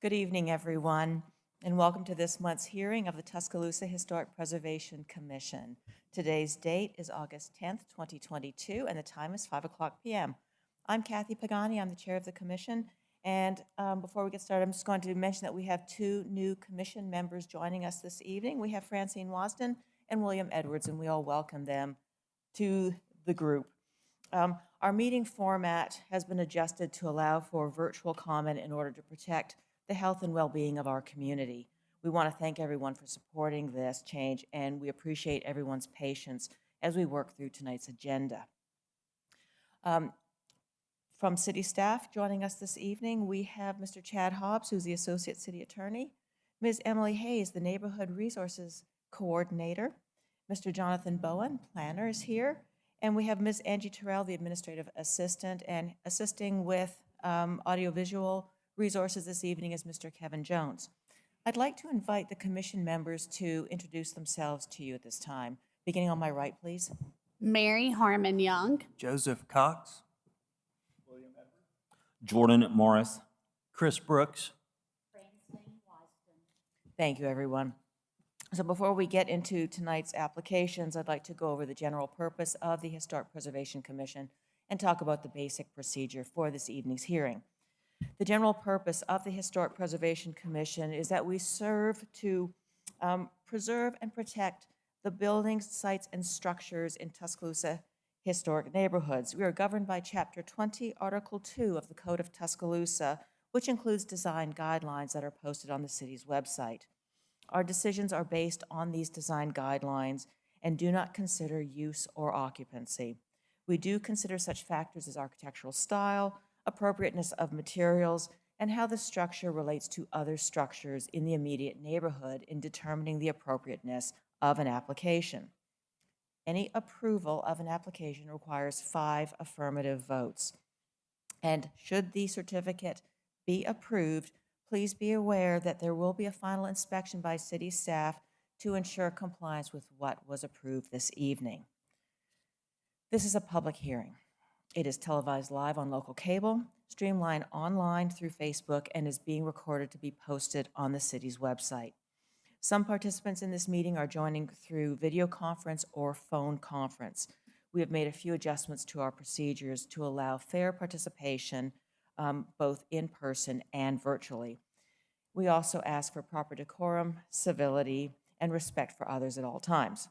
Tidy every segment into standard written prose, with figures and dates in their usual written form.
Good evening, everyone, and welcome to this month's hearing of the Tuscaloosa Historic Preservation Commission. Today's date is August 10th, 2022, and the time is 5 o'clock p.m. I'm Kathy Pagani. I'm the chair of the commission, and before we get started, I'm just going to mention that we have two new commission members joining us this evening. We have Francine Wasden and William Edwards, and we all welcome them to the group. Our meeting format has been adjusted to allow for virtual comment in order to protect the health and well-being of our community. We want to thank everyone for supporting this change, and we appreciate everyone's patience as we work through tonight's agenda. From city staff joining us this evening, we have Mr. Chad Hobbs, who's the Associate City Attorney, Ms. Emily Hayes, the Neighborhood Resources Coordinator, Mr. Jonathan Bowen, planner, is here, and we have Ms. Angie Terrell, the Administrative Assistant, and assisting with audiovisual resources this evening is Mr. Kevin Jones. I'd like to invite the commission members to introduce themselves to you at this time. Beginning on my right, please. Mary Harmon Young. Joseph Cox. Jordan Morris. Chris Brooks. Thank you, everyone. So before we get into tonight's applications, I'd like to go over the general purpose of the Historic Preservation Commission and talk about the basic procedure for this evening's hearing. The general purpose of the Historic Preservation Commission is that we serve to preserve and protect the buildings, sites, and structures in Tuscaloosa historic neighborhoods. We are governed by Chapter 20, Article 2 of the Code of Tuscaloosa, which includes design guidelines that are posted on the city's website. Our decisions are based on these design guidelines and do not consider use or occupancy. We do consider such factors as architectural style, appropriateness of materials, and how the structure relates to other structures in the immediate neighborhood in determining the appropriateness of an application. Any approval of an application requires 5 affirmative votes. And should the certificate be approved, please be aware that there will be a final inspection by city staff to ensure compliance with what was approved this evening. This is a public hearing. It is televised live on local cable, streamlined online through Facebook, and is being recorded to be posted on the city's website. Some participants in this meeting are joining through video conference or phone conference. We have made a few adjustments to our procedures to allow fair participation both in person and virtually. We also ask for proper decorum, civility, and respect for others at all times.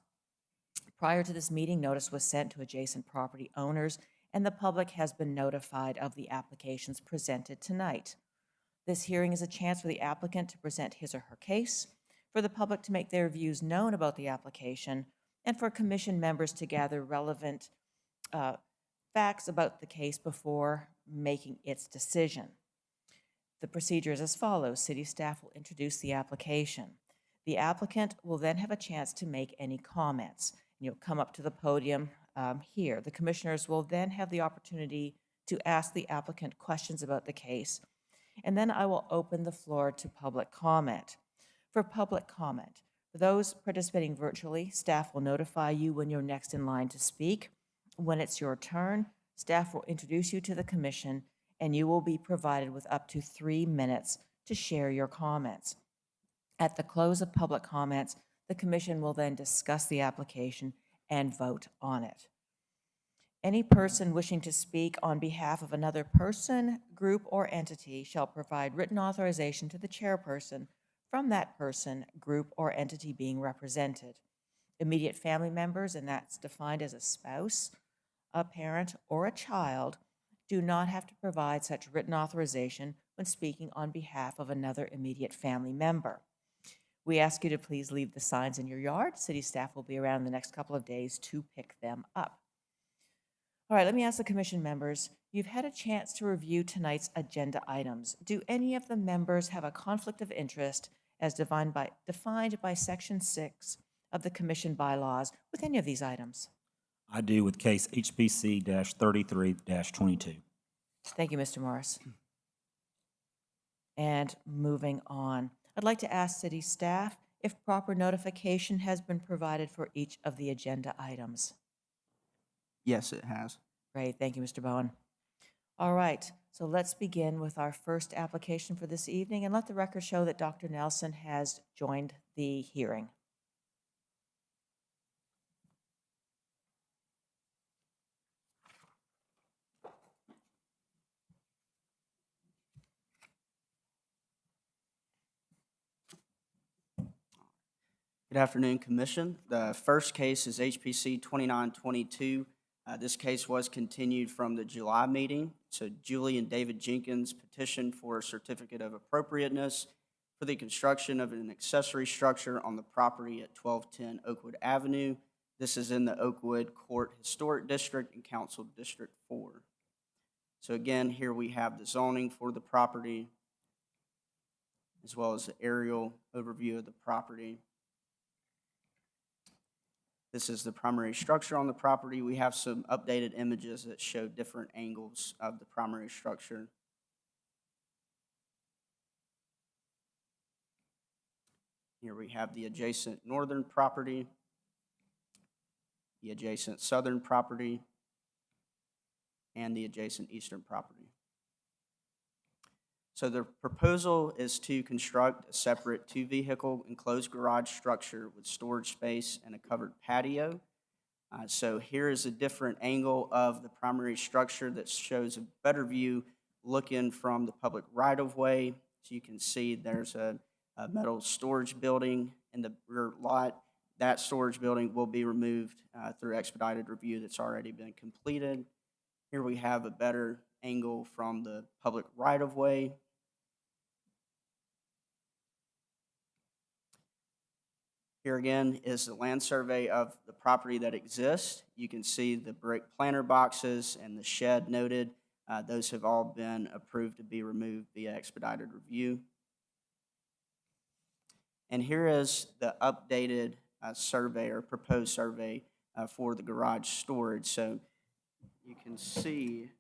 Prior to this meeting, notice was sent to adjacent property owners, and the public has been notified of the applications presented tonight. This hearing is a chance for the applicant to present his or her case, for the public to make their views known about the application, and for commission members to gather relevant facts about the case before making its decision. The procedure is as follows. City staff will introduce the application. The applicant will then have a chance to make any comments. You'll come up to the podium here. The commissioners will then have the opportunity to ask the applicant questions about the case, and then I will open the floor to public comment. For public comment, for those participating virtually, staff will notify you when you're next in line to speak. When it's your turn, staff will introduce you to the commission, and you will be provided with up to 3 minutes to share your comments. At the close of public comments, the commission will then discuss the application and vote on it. Any person wishing to speak on behalf of another person, group, or entity shall provide written authorization to the chairperson from that person, group, or entity being represented. Immediate family members, and that's defined as a spouse, a parent, or a child, do not have to provide such written authorization when speaking on behalf of another immediate family member. We ask you to please leave the signs in your yard. City staff will be around the next couple of days to pick them up. All right, let me ask the commission members, you've had a chance to review tonight's agenda items. Do any of the members have a conflict of interest as defined by Section 6 of the commission bylaws with any of these items? I do with case HPC-33-22. Thank you, Mr. Morris. And moving on, I'd like to ask city staff if proper notification has been provided for each of the agenda items. Yes, it has. Great, thank you, Mr. Bowen. All right, So let's begin with our first application for this evening, and let the record show that Dr. Nelson has joined the hearing. Good afternoon, Commission. The first case is HPC 2922. This case was continued from the July meeting. So Julie and David Jenkins petitioned for a certificate of appropriateness for the construction of an accessory structure on the property at 1210 Oakwood Avenue. This is in the Oakwood Court Historic District and Council District 4. So again, here we have the zoning for the property, as well as the aerial overview of the property. This is the primary structure on the property. We have some updated images that show different angles of the primary structure. Here we have the adjacent northern property, the adjacent southern property, and the adjacent eastern property. So the proposal is to construct a separate two-vehicle enclosed garage structure with storage space and a covered patio. So here is a different angle of the primary structure that shows a better view looking from the public right-of-way. So you can see there's a metal storage building in the rear lot. That storage building will be removed through expedited review that's already been completed. Here we have a better angle from the public right-of-way. Here again is the land survey of the property that exists. You can see the brick planter boxes and the shed noted. Those have all been approved to be removed via expedited review. And here is the updated survey or proposed survey for the garage storage. So you can see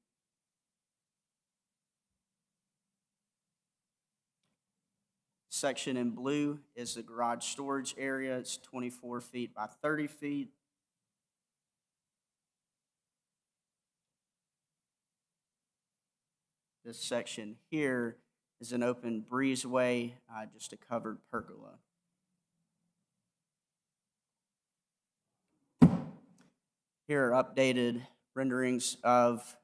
section in blue is the garage storage area. It's 24 feet by 30 feet. This section here is an open breezeway, just a covered pergola. Here are updated renderings of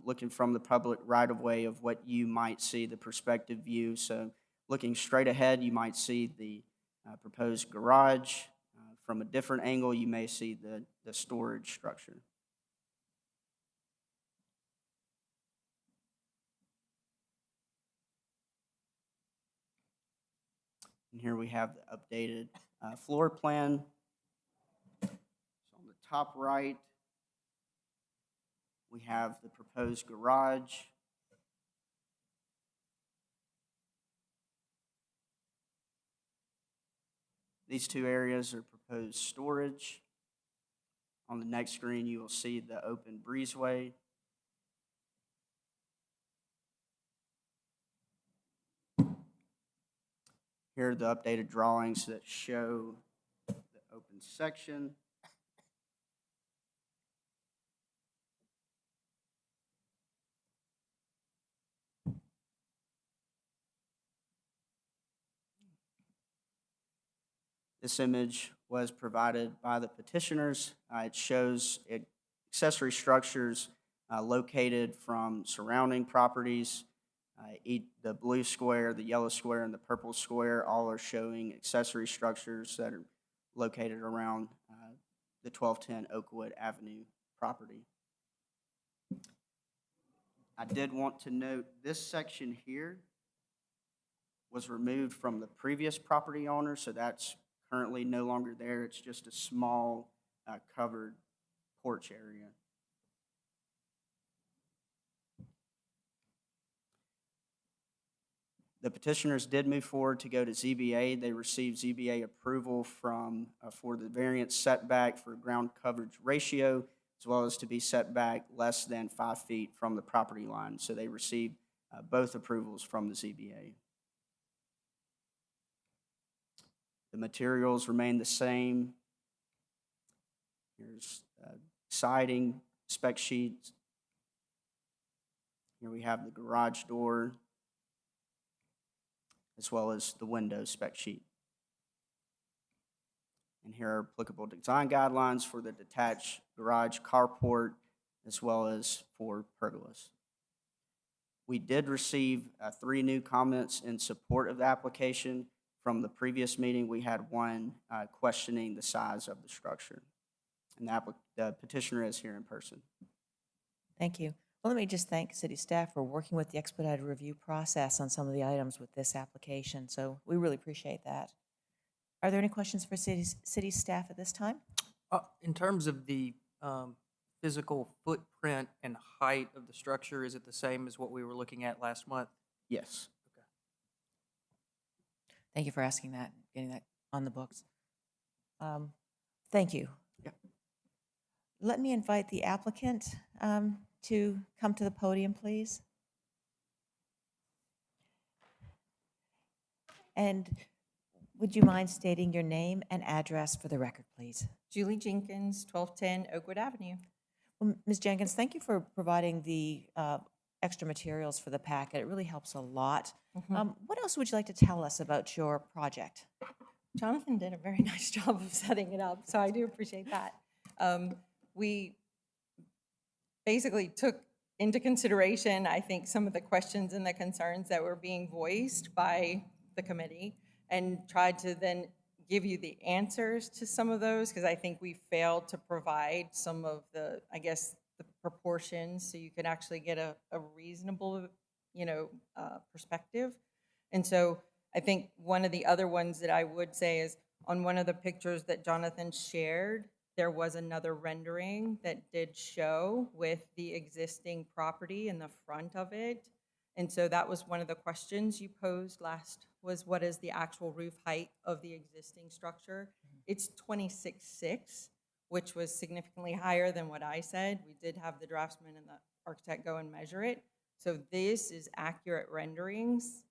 looking from the public right-of-way of what you might see, the perspective view. So looking straight ahead, you might see the proposed garage. From a different angle, you may see the storage structure. And here we have the updated floor plan. So on the top right, we have the proposed garage. These two areas are proposed storage. On the next screen, you will see the open breezeway. Here are the updated drawings that show the open section. This image was provided by the petitioners. It shows accessory structures located from surrounding properties. The blue square, the yellow square, and the purple square all are showing accessory structures that are located around the 1210 Oakwood Avenue property. I did want to note this section here was removed from the previous property owner, so that's currently no longer there. It's just a small covered porch area. The petitioners did move forward to go to ZBA. They received ZBA approval from for the variance setback for ground coverage ratio, as well as to be set back less than 5 feet from the property line. So they received both approvals from the ZBA. The materials remain the same. Here's siding, spec sheets. Here we have the garage door, as well as the window spec sheet. And here are applicable design guidelines for the detached garage carport, as well as for pergolas. We did receive 3 new comments in support of the application. From the previous meeting, we had one questioning the size of the structure. And the petitioner is here in person. Thank you. Well, let me just thank city staff for working with the expedited review process on some of the items with this application. So we really appreciate that. Are there any questions for city staff at this time? In terms of the physical footprint and height of the structure, is it the same as what we were looking at last month? Yes. Thank you for asking that, getting that on the books. Thank you. Yep. Let me invite the applicant to come to the podium, please. And would you mind stating your name and address for the record, please? Julie Jenkins, 1210 Oakwood Avenue. Well, Ms. Jenkins, thank you for providing the extra materials for the packet. It really helps a lot. What else would you like to tell us about your project? Jonathan did a very nice job of setting it up, so I do appreciate that. We basically took into consideration, I think, some of the questions and the concerns that were being voiced by the committee and tried to then give you the answers to some of those, because I think we failed to provide some of the, I guess, the proportions so you could actually get a reasonable, perspective. And so I think one of the other ones that I would say is on one of the pictures that Jonathan shared, there was another rendering that did show with the existing property in the front of it. And so that was one of the questions you posed last, was what is the actual roof height of the existing structure? It's 26.6, which was significantly higher than what I said. We did have the draftsman and the architect go and measure it. So this is accurate renderings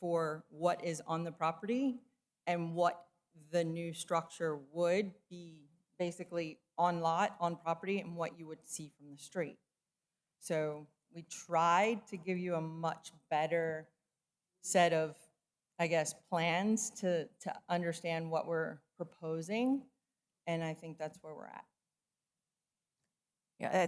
for what is on the property and what the new structure would be basically on lot, on property, and what you would see from the street. So we tried to give you a much better set of, I guess, plans to understand what we're proposing, and I think that's where we're at. Yeah,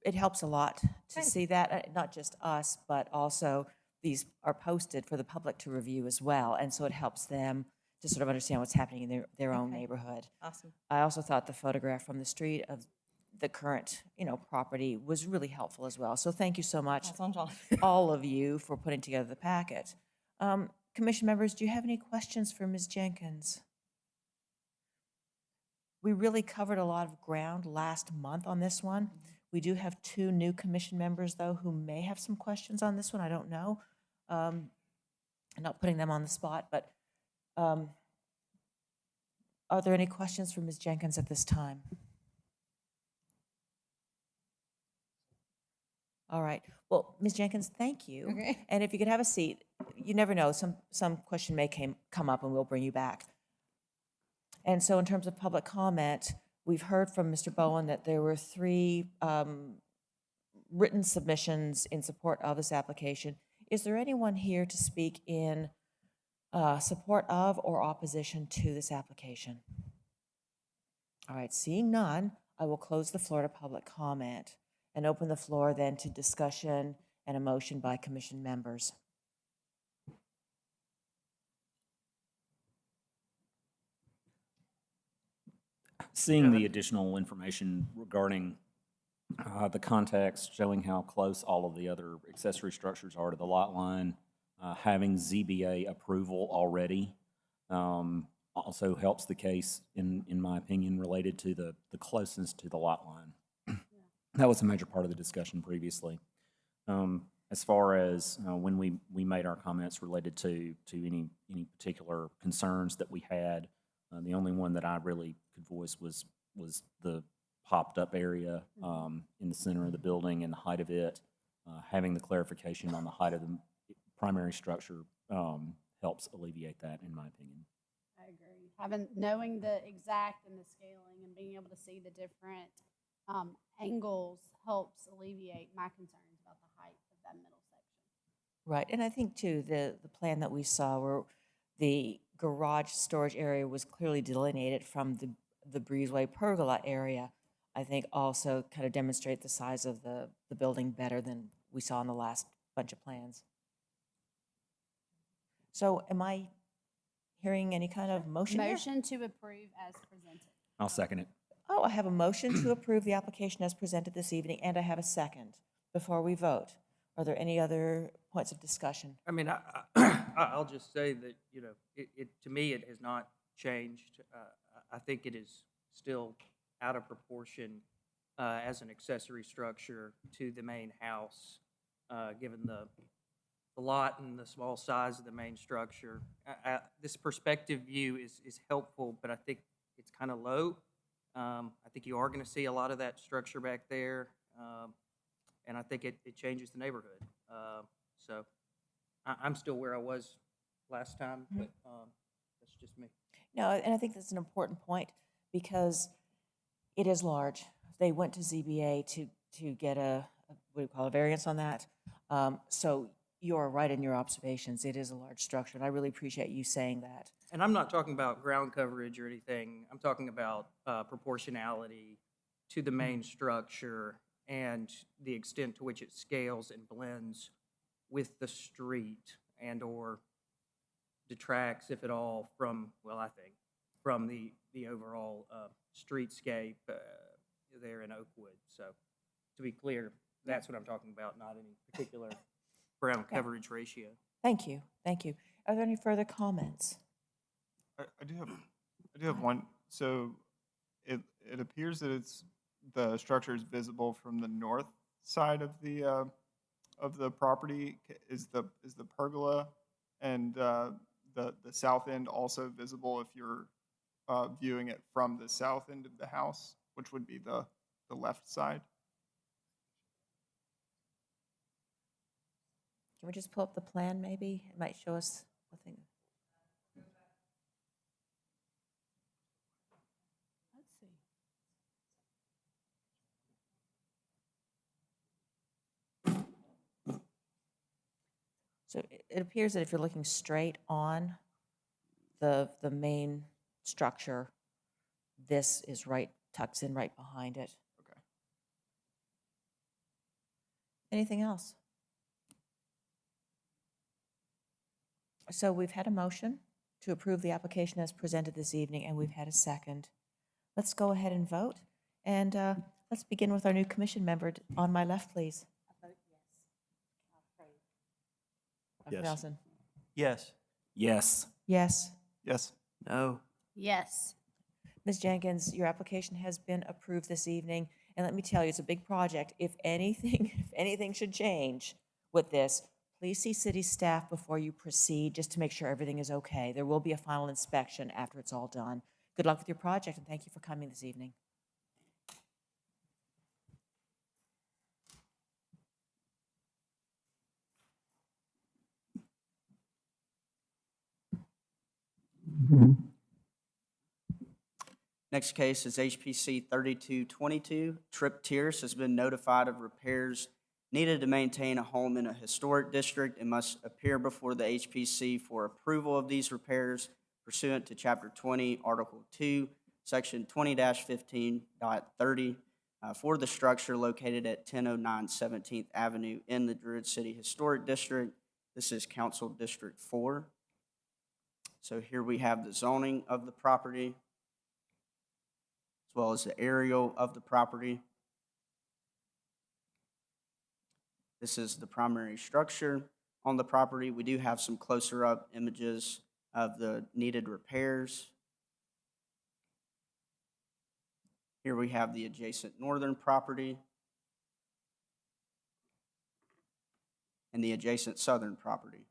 it helps a lot to see that, not just us, but also these are posted for the public to review as well, and so it helps them to sort of understand what's happening in their own neighborhood. Awesome. I also thought the photograph from the street of the current, property was really helpful as well. So thank you so much, That's on John. all of you, for putting together the packet. Commission members, do you have any questions for Ms. Jenkins? We really covered a lot of ground last month on this one. We do have 2 new commission members, though, who may have some questions on this one. I don't know. I'm not putting them on the spot, but are there any questions for Ms. Jenkins at this time? All right. Well, Ms. Jenkins, thank you. Okay. And if you could have a seat, you never know, some question may come up and we'll bring you back. And so in terms of public comment, we've heard from Mr. Bowen that there were 3 written submissions in support of this application. Is there anyone here to speak in support of or opposition to this application? All right, seeing none, I will close the floor to public comment and open the floor then to discussion and a motion by commission members. Seeing the additional information regarding the context, showing how close all of the other accessory structures are to the lot line, having ZBA approval already also helps the case, in my opinion, related to the closeness to the lot line. That was a major part of the discussion previously. As far as when we made our comments related to any particular concerns that we had, the only one that I really could voice was the popped up area in the center of the building and the height of it. Having the clarification on the height of the primary structure helps alleviate that, in my opinion. I agree. Knowing the exact and the scaling and being able to see the different angles helps alleviate my concerns about the height of that middle Right, and I think too, the plan that we saw where the garage storage area was clearly delineated from the breezeway pergola area, I think also kind of demonstrate the size of the building better than we saw in the last bunch of plans. So am I hearing any kind of motion here? Motion to approve as presented. I'll second it. Oh, I have a motion to approve the application as presented this evening, and I have a second. Before we vote, are there any other points of discussion? I mean, I'll just say that, you know, to me, it has not changed. I think it is still out of proportion as an accessory structure to the main house, given the lot and the small size of the main structure. This perspective view is helpful, but I think it's kind of low. I think you are going to see a lot of that structure back there, and I think it changes the neighborhood. So I'm still where I was last time, but that's just me. No, and I think that's an important point because it is large. They went to ZBA to get what do you call a variance on that. So you're right in your observations. It is a large structure, and I really appreciate you saying that. And I'm not talking about ground coverage or anything. I'm talking about proportionality to the main structure and the extent to which it scales and blends with the street and or detracts, if at all, from, well, I think, from the overall streetscape there in Oakwood. So to be clear, that's what I'm talking about, not any particular ground coverage ratio. Thank you, thank you. Are there any further comments? I do have one. So it appears that the structure is visible from the north side of the property. Is the pergola and the south end also visible if you're viewing it from the south end of the house, which would be the left side? Can we just pull up the plan, maybe? It might show us one thing. Let's see. So it appears that if you're looking straight on the main structure, this is tucks in right behind it. Okay. Anything else? So we've had a motion to approve the application as presented this evening, and we've had a second. Let's go ahead and vote. And let's begin with our new commission member on my left, please. Dr. Yes. Nelson? Yes. Yes. Yes. Yes. No. Yes. Ms. Jenkins, your application has been approved this evening, and let me tell you, it's a big project. If anything should change with this, please see city staff before you proceed, just to make sure everything is okay. There will be a final inspection after it's all done. Good luck with your project, and thank you for coming this evening. Next case is HPC 3222. Trip Tierce has been notified of repairs needed to maintain a home in a historic district and must appear before the HPC for approval of these repairs pursuant to Chapter 20, Article 2, Section 20-15.30 for the structure located at 1009 17th Avenue in the Druid City Historic District. This is Council District 4. So here we have the zoning of the property, as well as the aerial of the property. This is the primary structure on the property. We do have some closer up images of the needed repairs. Here we have the adjacent northern property and the adjacent southern property.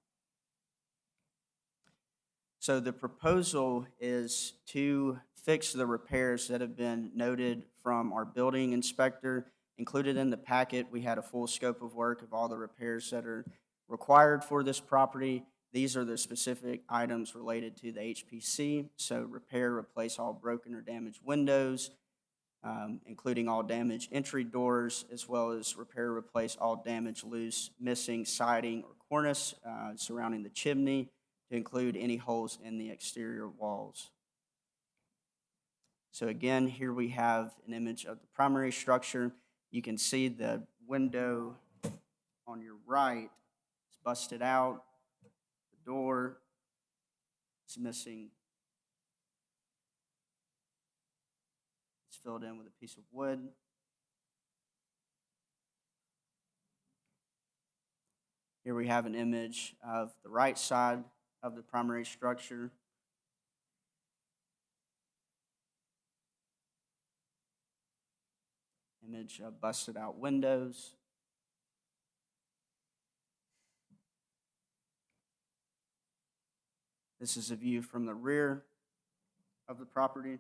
So the proposal is to fix the repairs that have been noted from our building inspector. Included in the packet, we had a full scope of work of all the repairs that are required for this property. These are the specific items related to the HPC. So repair, replace all broken or damaged windows, including all damaged entry doors, as well as repair, replace all damaged, loose, missing siding or cornice surrounding the chimney to include any holes in the exterior walls. So again, here we have an image of the primary structure. You can see the window on your right is busted out. The door is missing. It's filled in with a piece of wood. Here we have an image of the right side of the primary structure. Image of busted out windows. This is a view from the rear of the property.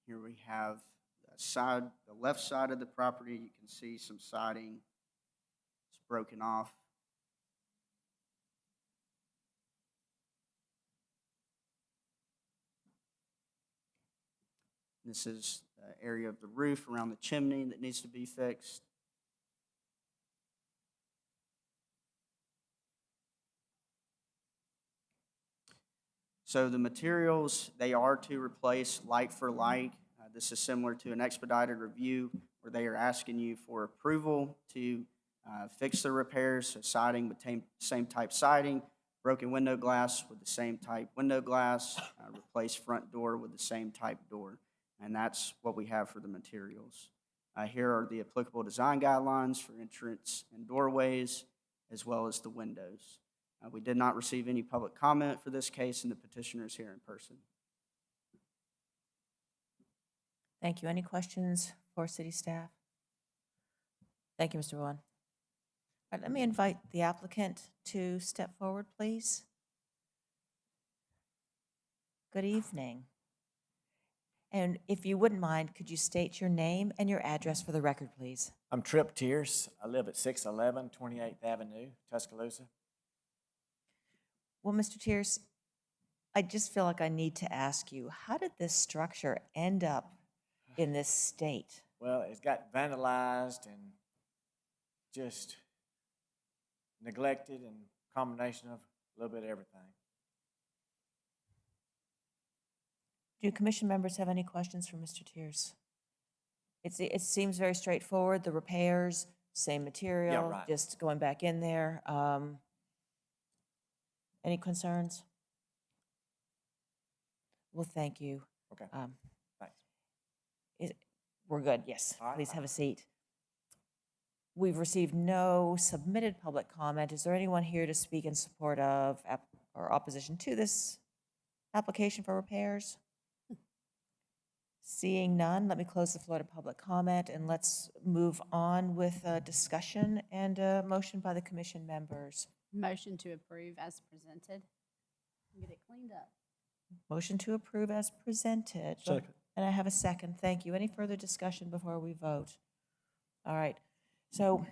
Here we have the left side of the property. You can see some siding. It's broken off. This is the area of the roof around the chimney that needs to be fixed. So the materials, they are to replace like for like. This is similar to an expedited review where they are asking you for approval to fix the repairs, so siding with same type siding, broken window glass with the same type window glass, replace front door with the same type door. And that's what we have for the materials. Here are the applicable design guidelines for entrance and doorways, as well as the windows. We did not receive any public comment for this case, and the petitioner is here in person. Thank you. Any questions for city staff? Thank you, Mr. Vaughan. All right, let me invite the applicant to step forward, please. Good evening. And if you wouldn't mind, could you state your name and your address for the record, please? I'm Trip Tierce. I live at 611 28th Avenue, Tuscaloosa. Well, Mr. Tierce, I just feel like I need to ask you, how did this structure end up in this state? Well, it's got vandalized and just neglected and combination of a little bit of everything. Do commission members have any questions for Mr. Tierce? It seems very straightforward. The repairs, same material, right. just going back in there. Any concerns? Well, thank you. Okay, thanks. We're good, yes. All right. Please have a seat. We've received no submitted public comment. Is there anyone here to speak in support of or opposition to this application for repairs? Seeing none, let me close the floor to public comment, and let's move on with a discussion and a motion by the commission members. Motion to approve as presented. Get it cleaned up. Motion to approve as presented. Second. And I have a second. Thank you. Any further discussion before we vote? All right. So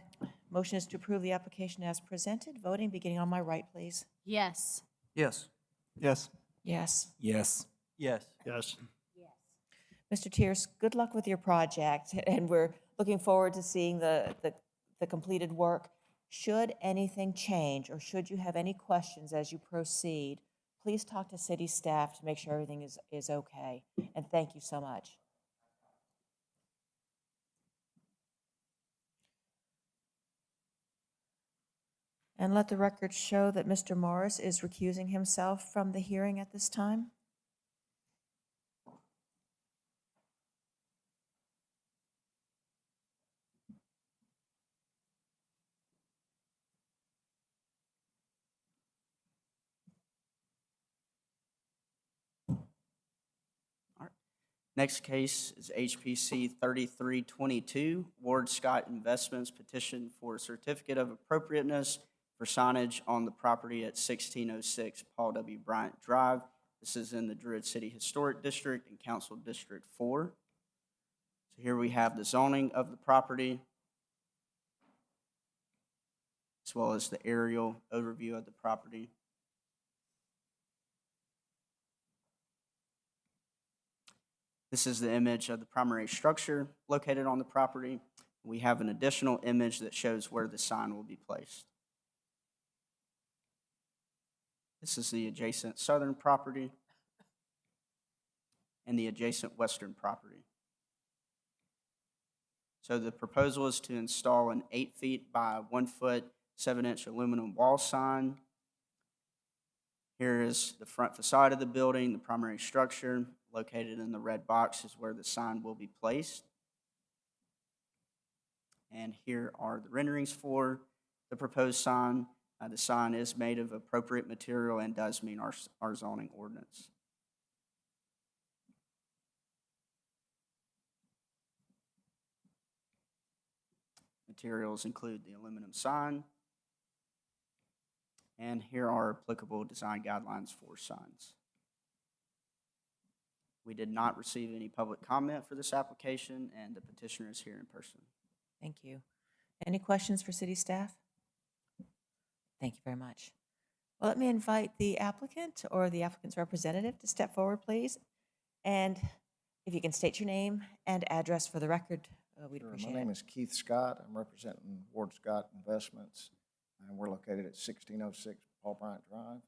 motion is to approve the application as presented. Voting beginning on my right, please. Yes. Yes. Yes. Yes. Yes. Yes. Yes. Yes. Mr. Tierce, good luck with your project, and we're looking forward to seeing the completed work. Should anything change, or should you have any questions as you proceed, please talk to city staff to make sure everything is okay. And thank you so much. And let the record show that Mr. Morris is recusing himself from the hearing at this time. Next case is HPC 3322, Ward Scott Investments petition for a certificate of appropriateness for signage on the property at 1606 Paul W. Bryant Drive. This is in the Druid City Historic District and Council District 4. So here we have the zoning of the property, as well as the aerial overview of the property. This is the image of the primary structure located on the property. We have an additional image that shows where the sign will be placed. This is the adjacent southern property and the adjacent western property. So the proposal is to install an 8 feet by 1 foot, 7-inch aluminum wall sign. Here is the front facade of the building, the primary structure. Located in the red box is where the sign will be placed. And here are the renderings for the proposed sign. The sign is made of appropriate material and does meet our zoning ordinance. Materials include the aluminum sign, and here are applicable design guidelines for signs. We did not receive any public comment for this application, and the petitioner is here in person. Thank you. Any questions for city staff? Thank you very much. Well, let me invite the applicant or the applicant's representative to step forward, please. And if you can state your name and address for the record, we'd Sure. appreciate My name it. is Keith Scott. I'm representing Ward Scott Investments, and we're located at 1606 Paul Bryant Drive.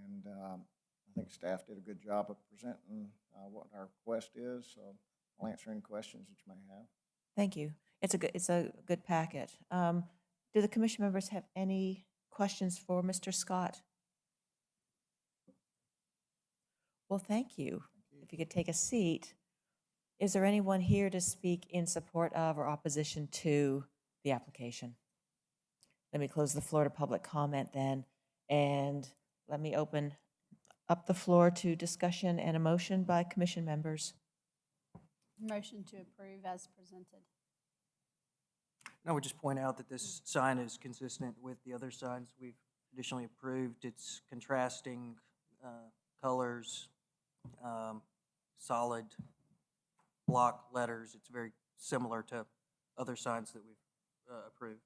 And I think staff did a good job of presenting what our request is, so I'll answer any questions that you may have. Thank you. It's a good packet. Do the commission members have any questions for Mr. Scott? Well, thank you. If you could take a seat. Is there anyone here to speak in support of or opposition to the application? Let me close the floor to public comment then, and let me open up the floor to discussion and a motion by commission members. Motion to approve as presented. And I would just point out that this sign is consistent with the other signs we've additionally approved. It's contrasting colors, solid block letters. It's very similar to other signs that we've approved.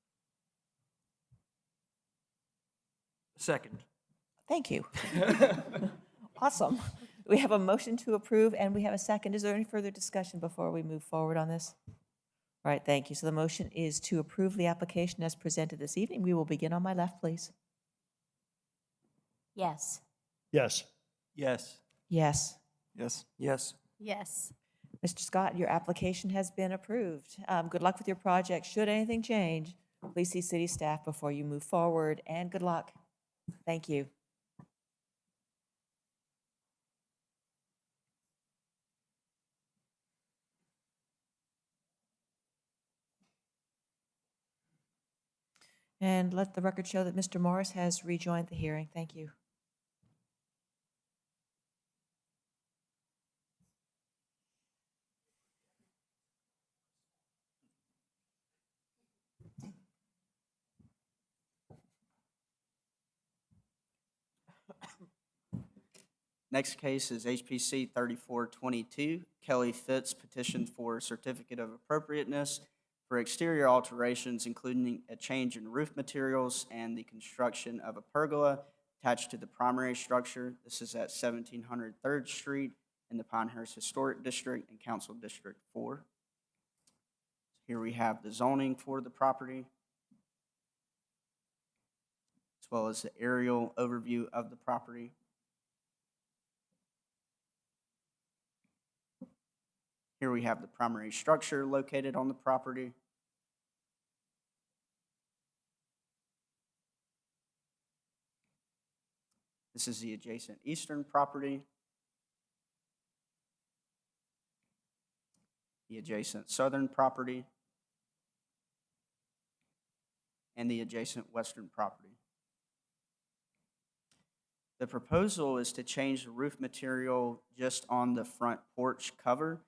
Second. Thank you. Awesome. We have a motion to approve and we have a second. Is there any further discussion before we move forward on this? All right, thank you. So the motion is to approve the application as presented this evening. We will begin on my left, please. Yes. Yes. Yes. Yes. Yes. Yes. Yes. Mr. Scott, your application has been approved. Good luck with your project. Should anything change, please see city staff before you move forward, and good luck. Thank you. And let the record show that Mr. Morris has rejoined the hearing. Thank you. Next case is HPC 3422. Kelly Fitz petitioned for a certificate of appropriateness for exterior alterations, including a change in roof materials and the construction of a pergola attached to the primary structure. This is at 1700 3rd Street in the Pinehurst Historic District and Council District 4. Here we have the zoning for the property, as well as the aerial overview of the property. Here we have the primary structure located on the property. This is the adjacent eastern property. The adjacent southern property. And the adjacent western property. The proposal is to change the roof material just on the front porch cover.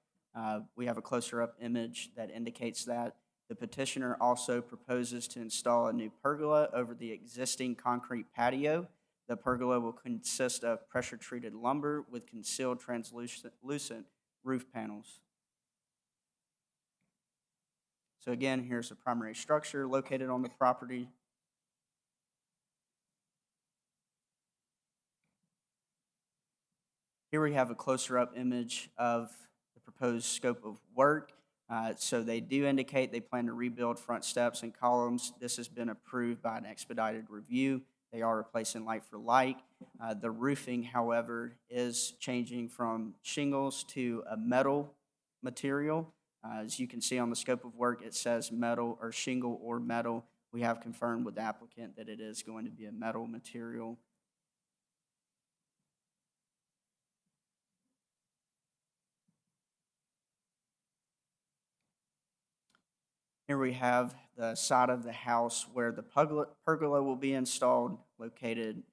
We have a closer up image that indicates that. The petitioner also proposes to install a new pergola over the existing concrete patio. The pergola will consist of pressure-treated lumber with concealed translucent roof panels. So again, here's the primary structure located on the property. Here we have a closer-up image of the proposed scope of work. So they do indicate they plan to rebuild front steps and columns. This has been approved by an expedited review. They are replacing like for like. The roofing, however, is changing from shingles to a metal material. As you can see on the scope of work, it says metal or shingle or metal. We have confirmed with the applicant that it is going to be a metal material. Here we have the side of the house where the pergola will be installed, located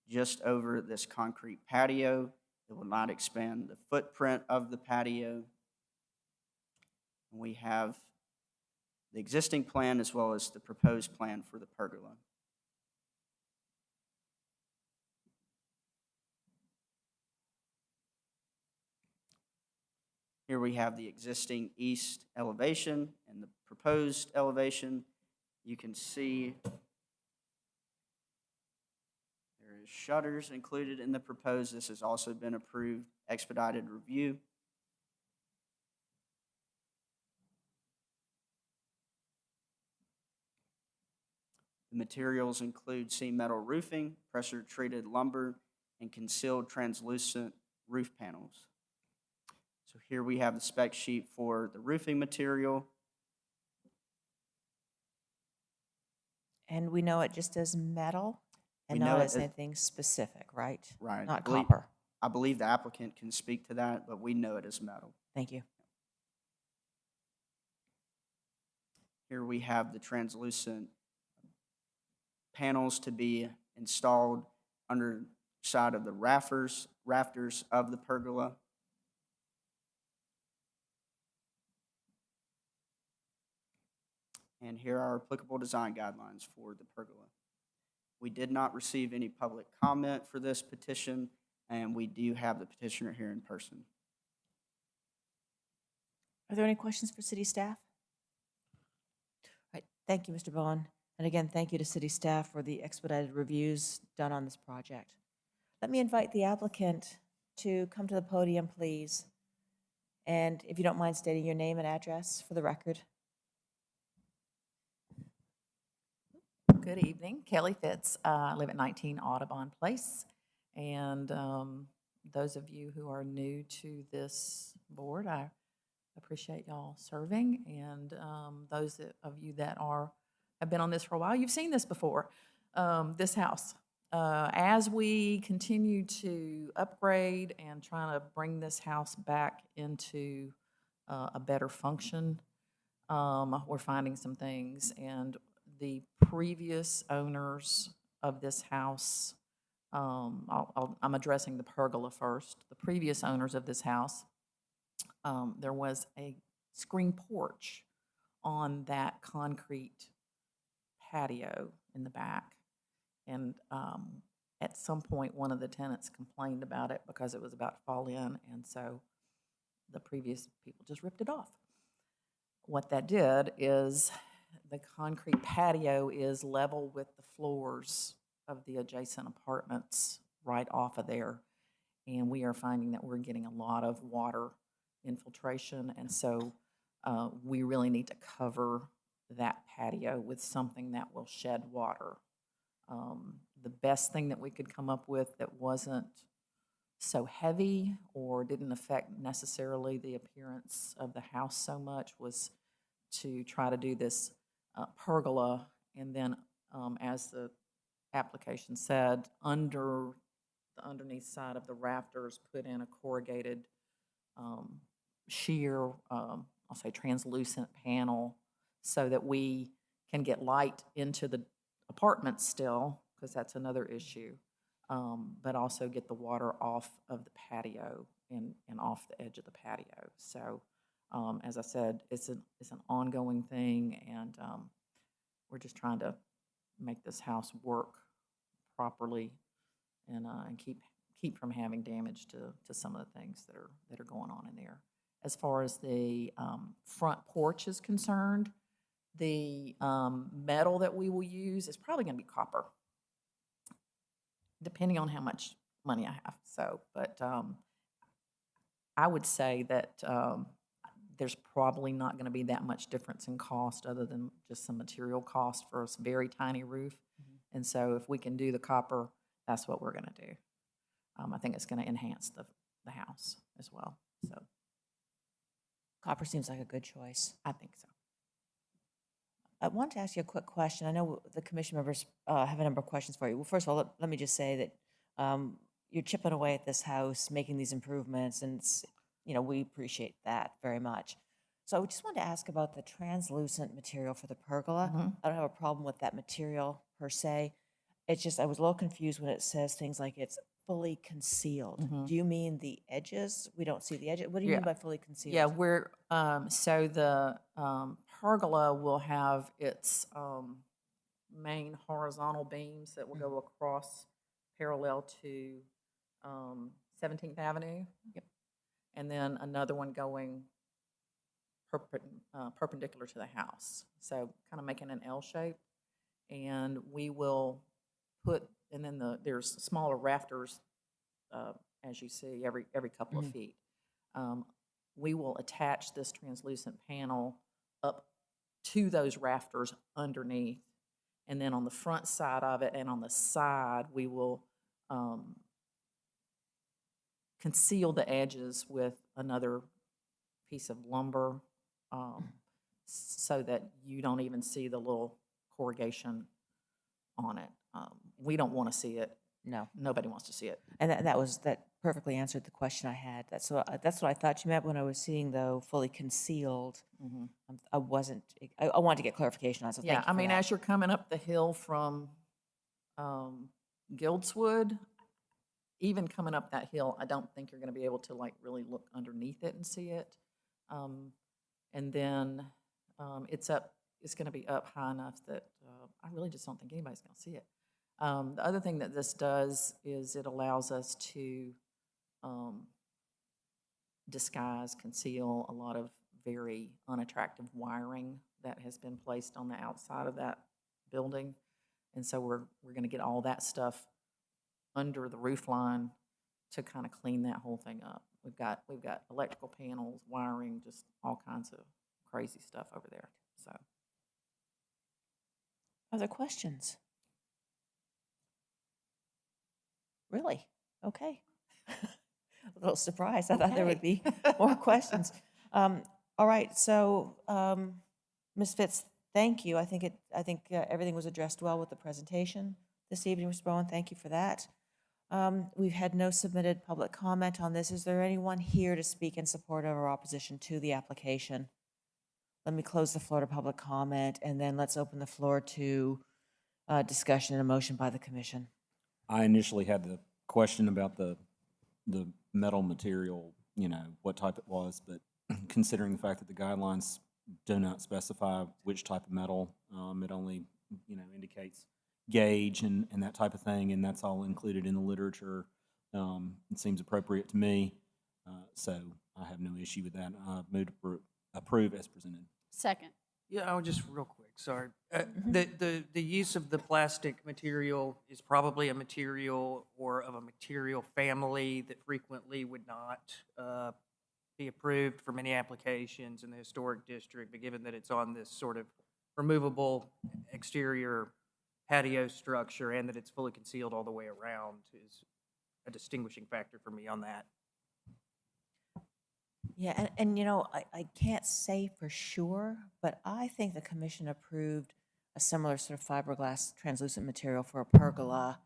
just over this concrete patio. It will not expand the footprint of the patio. And we have the existing plan as well as the proposed plan for the pergola. Here we have the existing east elevation and the proposed elevation. You can see there is shutters included in the proposed. This has also been approved, expedited review. The materials include seam metal roofing, pressure-treated lumber, and concealed translucent roof panels. So here we have the spec sheet for the roofing material. And we know it just as metal and We know not it as as- anything specific, right? Right. Not copper. I believe the applicant can speak to that, but we know it as metal. Thank you. Here we have the translucent panels to be installed underside of the rafters of the pergola. And here are applicable design guidelines for the pergola. We did not receive any public comment for this petition, and we do have the petitioner here in person. Are there any questions for city staff? All right, thank you, Mr. Bowen. And again, thank you to city staff for the expedited reviews done on this project. Let me invite the applicant to come to the podium, please. And if you don't mind stating your name and address for the record. Good evening, Kelly Fitz. I live at 19 Audubon Place. And those of you who are new to this board, I appreciate y'all serving. And those of you that have been on this for a while, you've seen this before, this house. As we continue to upgrade and trying to bring this house back into a better function, we're finding some things. And the previous owners of this house, I'm addressing the pergola first. The previous owners of this house, there was a screen porch on that concrete patio in the back. And at some point, one of the tenants complained about it because it was about to fall in, and so the previous people just ripped it off. What that did is the concrete patio is level with the floors of the adjacent apartments right off of there. And we are finding that we're getting a lot of water infiltration. And so we really need to cover that patio with something that will shed water. The best thing that we could come up with that wasn't so heavy or didn't affect necessarily the appearance of the house so much was to try to do this pergola, and then as the application said, under the underneath side of the rafters, put in a corrugated sheer, I'll say translucent panel, so that we can get light into the apartments still, because that's another issue, but also get the water off of the patio and off the edge of the patio. So as I said, it's an ongoing thing, and we're just trying to make this house work properly and keep from having damage to some of the things that are going on in there. As far as the front porch is concerned, the metal that we will use is probably going to be copper, depending on how much money I have. So, but I would say that there's probably not going to be that much difference in cost other than just some material cost for a very tiny roof. And so if we can do the copper, that's what we're going to do. I think it's going to enhance the house as well. So Copper seems like a good choice. I think so. I want to ask you a quick question. I know the commission members have a number of questions for you. Well, first of all, let me just say that you're chipping away at this house, making these improvements, and it's, we appreciate that very much. So I just wanted to ask about the translucent material for the pergola. I don't have a problem with that material per se. It's just I was a little confused when it says things like it's fully concealed. Do you mean the edges? We don't see the edges. What do you mean by fully concealed? Yeah, we're, so the pergola will have its main horizontal beams that will go across parallel to 17th Avenue. Yep. And then another one going perpendicular to the house. So kind of making an L shape. And we will put, and then there's smaller rafters, as you see, every couple of feet. We will attach this translucent panel up to those rafters underneath. And then on the front side of it and on the side, we will conceal the edges with another piece of lumber so that you don't even see the little corrugation on it. We don't want to see it. No. Nobody wants to see it. And that perfectly answered the question I had. That's what I thought you meant when I was seeing, though, fully concealed. I wasn't, I wanted to get clarification on it, so thank Yeah, you I for mean, that. as you're coming up the hill from Gildswood, even coming up that hill, I don't think you're going to be able to like really look underneath it and see it. And then it's going to be up high enough that I really just don't think anybody's going to see it. The other thing that this does is it allows us to disguise, conceal a lot of very unattractive wiring that has been placed on the outside of that building. And so we're going to get all that stuff under the roof line to kind of clean that whole thing up. We've got electrical panels, wiring, just all kinds of crazy stuff over there. So, Other questions? Really? Okay. A little surprised. I thought there would be more questions. All right. So, Ms. Fitz, thank you. I think everything was addressed well with the presentation this evening, Mr. Bowen. Thank you for that. We've had no submitted public comment on this. Is there anyone here to speak in support of or opposition to the application? Let me close the floor to public comment, and then let's open the floor to discussion and a motion by the commission. I initially had the question about the metal material, what type it was, but considering the fact that the guidelines do not specify which type of metal, it only, indicates gauge and that type of thing, and that's all included in the literature. It seems appropriate to me, so I have no issue with that. I move to approve as presented. Second. Yeah, just real quick, sorry. The use of the plastic material is probably a material or of a material family that frequently would not be approved for many applications in the historic district, but given that it's on this sort of removable exterior patio structure and that it's fully concealed all the way around is a distinguishing factor for me on that. Yeah, and I can't say for sure, but I think the commission approved a similar sort of fiberglass translucent material for a pergola,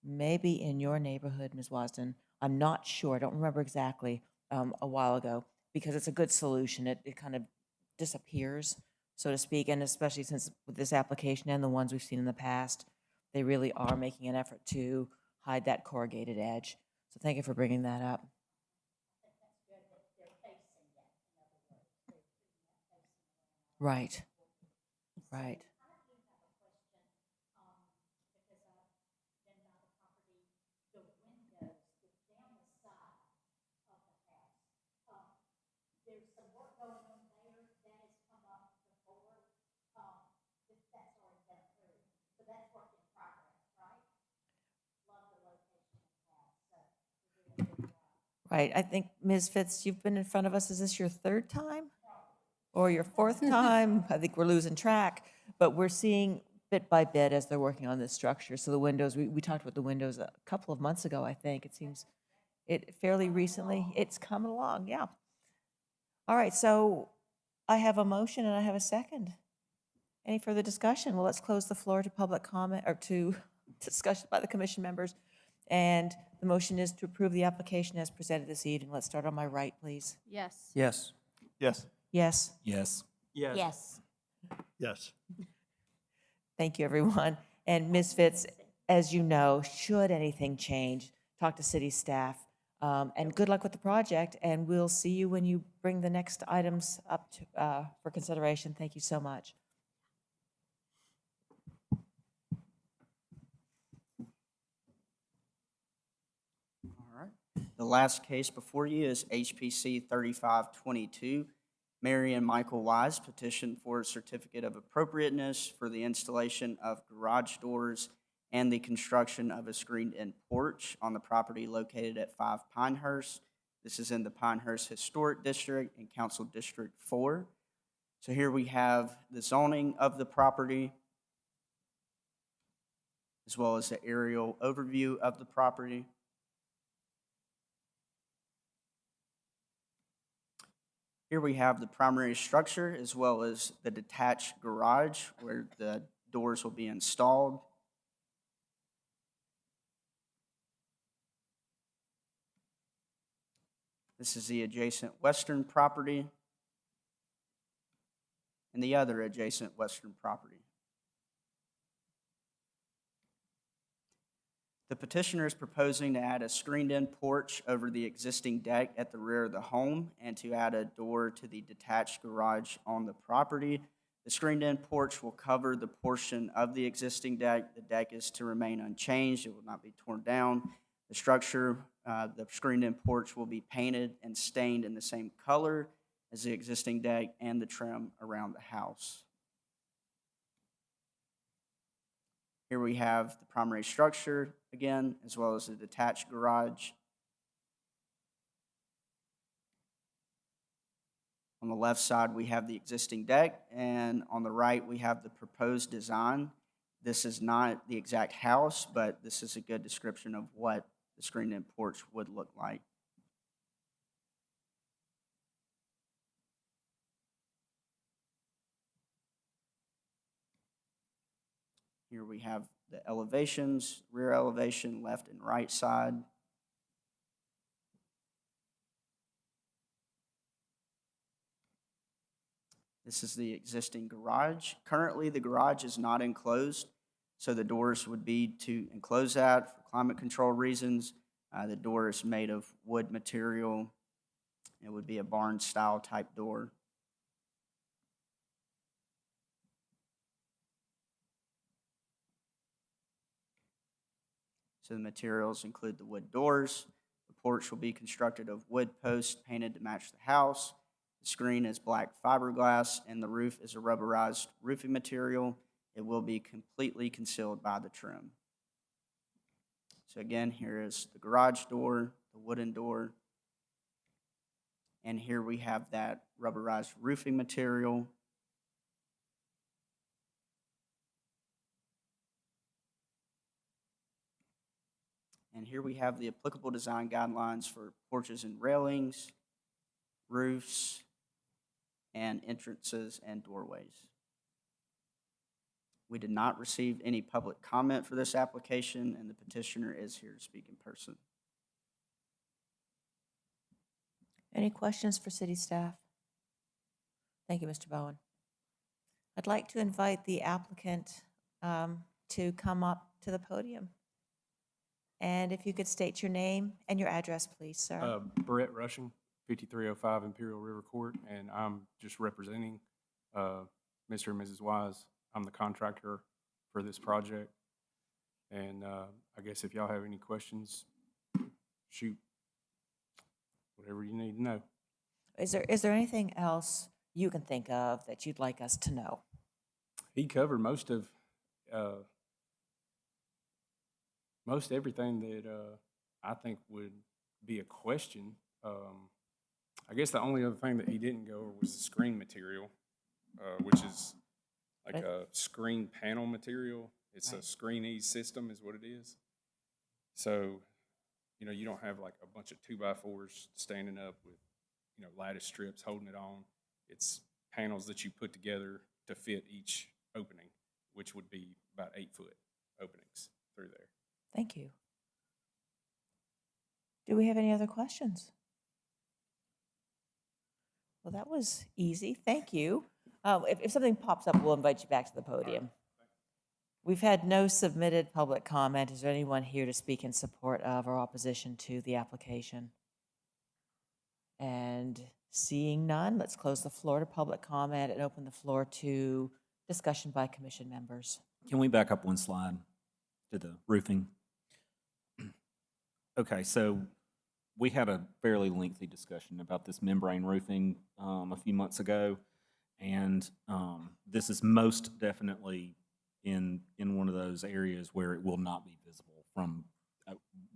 maybe in your neighborhood, Ms. Wasden. I'm not sure, I don't remember exactly, a while ago, because it's a good solution. It kind of disappears, so to speak, and especially since with this application and the ones we've seen in the past, they really are making an effort to hide that corrugated edge. So thank you for bringing that up. Right. Right. Right, I think, Ms. Fitz, you've been in front of us, is this your third time? Or your fourth time? I think we're losing track, but we're seeing bit by bit as they're working on this structure. So the windows, we talked about the windows a couple of months ago, I think. It seems fairly recently, it's coming along, yeah. All right, so I have a motion and I have a second. Any further discussion? Well, let's close the floor to public comment, or to discussion by the commission members. And the motion is to approve the application as presented this evening. Let's start on my right, please. Yes. Yes. Yes. Yes. Yes. Yes. Yes. Thank you, everyone. And Ms. Fitz, as you know, should anything change, talk to city staff. And good luck with the project, and we'll see you when you bring the next items up to, for consideration. Thank you so much. All right. The last case before you is HPC 3522. Mary and Michael Wise petitioned for a certificate of appropriateness for the installation of garage doors and the construction of a screened-in porch on the property located at 5 Pinehurst. This is in the Pinehurst Historic District in Council District 4. So here we have the zoning of the property, as well as the aerial overview of the property. Here we have the primary structure as well as the detached garage where the doors will be installed. This is the adjacent western property and the other adjacent western property. The petitioner is proposing to add a screened-in porch over the existing deck at the rear of the home and to add a door to the detached garage on the property. The screened-in porch will cover the portion of the existing deck. The deck is to remain unchanged. It will not be torn down. The structure, the screened-in porch will be painted and stained in the same color as the existing deck and the trim around the house. Here we have the primary structure again, as well as the detached garage. On the left side, we have the existing deck, and on the right, we have the proposed design. This is not the exact house, but this is a good description of what the screened-in porch would look like. Here we have the elevations, rear elevation, left and right side. This is the existing garage. Currently, the garage is not enclosed, so the doors would be to enclose that for climate control reasons. The door is made of wood material. It would be a barn-style type door. So the materials include the wood doors. The porch will be constructed of wood posts painted to match the house. The screen is black fiberglass, and the roof is a rubberized roofing material. It will be completely concealed by the trim. So again, here is the garage door, the wooden door, and here we have that rubberized roofing material. And here we have the applicable design guidelines for porches and railings, roofs, and entrances and doorways. We did not receive any public comment for this application, and the petitioner is here to speak in person. Any questions for city staff? Thank you, Mr. Bowen. I'd like to invite the applicant to come up to the podium. And if you could state your name and your address, please, sir. Brett Rushing, 5305 Imperial River Court, and I'm just representing Mr. and Mrs. Wise. I'm the contractor for this project. And I guess if y'all have any questions, shoot, whatever you need to know. Is there anything else you can think of that you'd like us to know? He covered most everything that I think would be a question. I guess the only other thing that he didn't go over was the screen material, which is like Right. a screen panel material. It's a Right. screen-ease system is what it is. So, you know, you don't have like a bunch of 2x4s standing up with, you know, lattice strips holding it on. It's panels that you put together to fit each opening, which would be about 8-foot openings through there. Thank you. Do we have any other questions? Well, that was easy. Thank you. If something pops up, we'll invite you back to the podium. We've had no submitted public comment. Is there anyone here to speak in support of or opposition to the application? And seeing none, let's close the floor to public comment and open the floor to discussion by commission members. Can we back up one slide to the roofing? Okay, so we had a fairly lengthy discussion about this membrane roofing a few months ago, and this is most definitely in one of those areas where it will not be visible from,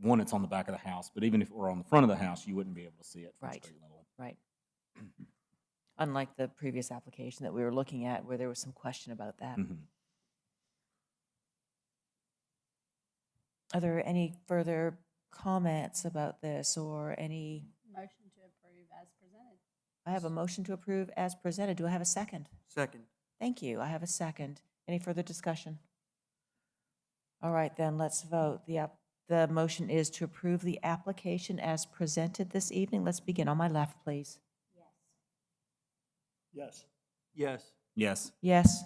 one, it's on the back of the house, but even if it were on the front of the house, you wouldn't be able to see it from Right. street level. Right. Unlike the previous application that we were looking at where there was some question about that. Mhm. Are there any further comments about this or any? Motion to approve as presented. I have a motion to approve as presented. Do I have a second? Second. Thank you. I have a second. Any further discussion? All right, then let's vote. The motion is to approve the application as presented this evening. Let's begin on my left, please. Yes. Yes. Yes. Yes.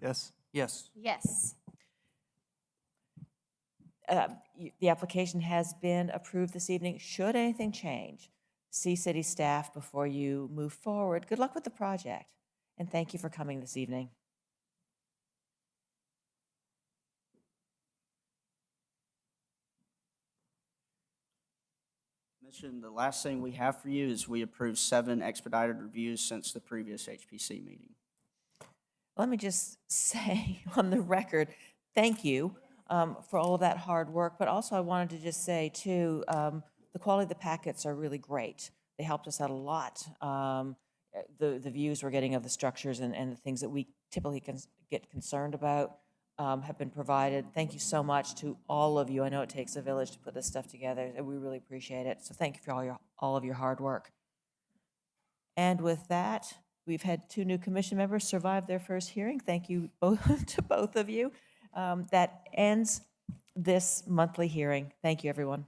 Yes. Yes. Yes. The application has been approved this evening. Should anything change, see city staff before you move forward. Good luck with the project, and thank you for coming this evening. Commission, the last thing we have for you is we approved 7 expedited reviews since the previous HPC meeting. Let me just say on the record, thank you for all of that hard work, but also I wanted to just say too, the quality of the packets are really great. They helped us out a lot. The views we're getting of the structures and the things that we typically get concerned about have been provided. Thank you so much to all of you. I know it takes a village to put this stuff together, and we really appreciate it. So thank you for all of your hard work. And with that, we've had 2 new commission members survive their first hearing. Thank you both to both of you. That ends this monthly hearing. Thank you, everyone.